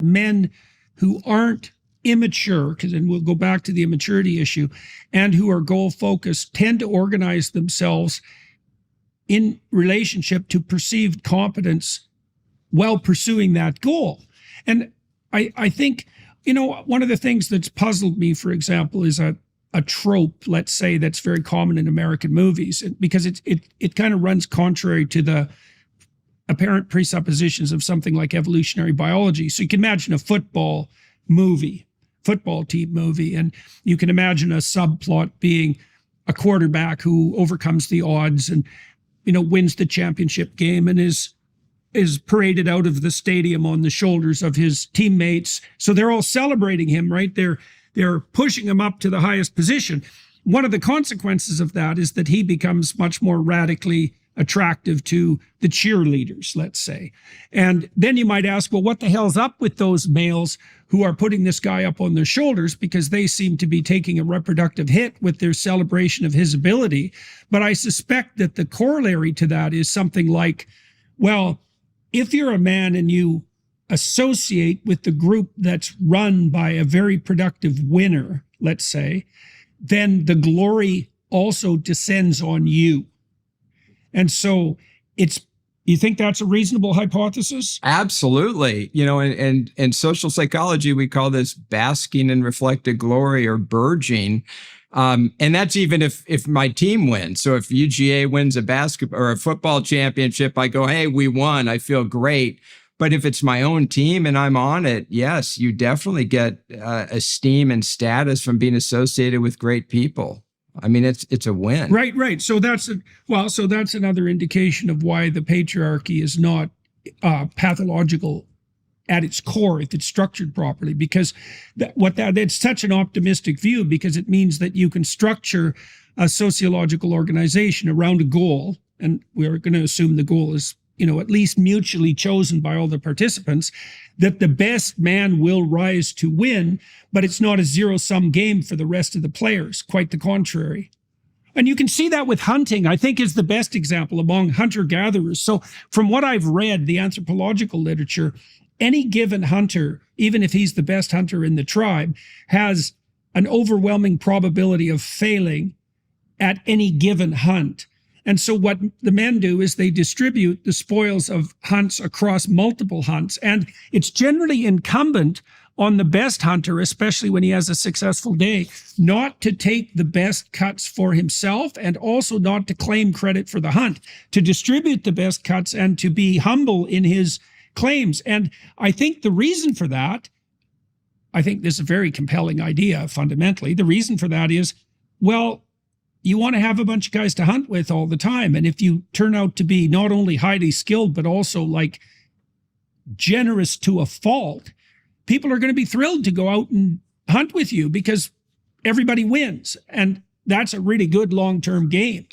men who aren't immature, because then we'll go back to the immaturity issue, and who are goal focused tend to organize themselves in relationship to perceived competence while pursuing that goal. And I think, one of the things that's puzzled me, for example, is a trope, let's say, that's very common in American movies, because it kind of runs contrary to the apparent presuppositions of something like evolutionary biology. So you can imagine a football team movie, and you can imagine a subplot being a quarterback who overcomes the odds and wins the championship game and is paraded out of the stadium on the shoulders of his teammates. So they're all celebrating him, right? They're pushing him up to the highest position. One of the consequences of that is that he becomes much more radically attractive to the cheerleaders, let's say. And then you might ask, well, what the hell's up with those males who are putting this guy up on their shoulders, because they seem to be taking a reproductive hit with their celebration of his ability. But I suspect that the corollary to that is something like, well, if you're a man and you associate with the group that's run by a very productive winner, let's say, then the glory also descends on you. And so you think that's a reasonable hypothesis? Absolutely. And in social psychology, we call this basking in reflected glory, or burgeoning. And that's even if my team wins. So if UGA wins a basketball or a football championship, I go, hey, we won. I feel great. But if it's my own team and I'm on it, yes, you definitely get esteem and status from being associated with great people. I mean, it's a win. Right. So that's another indication of why the patriarchy is not pathological at its core if it's structured properly, because it's such an optimistic view, because it means that you can structure a sociological organization around a goal, and we're going to assume the goal is at least mutually chosen by all the participants, that the best man will rise to win, but it's not a zero-sum game for the rest of the players, quite the contrary. And you can see that with hunting, I think, is the best example among hunter-gatherers. So from what I've read, the anthropological literature, any given hunter, even if he's the best hunter in the tribe, has an overwhelming probability of failing at any given hunt. And so what the men do is they distribute the spoils of hunts across multiple hunts. And it's generally incumbent on the best hunter, especially when he has a successful day, not to take the best cuts for himself, and also not to claim credit for the hunt, to distribute the best cuts and to be humble in his claims. And I think the reason for that, I think this is a very compelling idea fundamentally. The reason for that is, well, you want to have a bunch of guys to hunt with all the time. And if you turn out to be not only highly skilled, but also like generous to a fault, people are going to be thrilled to go out and hunt with you because everybody wins. And that's a really good long-term game.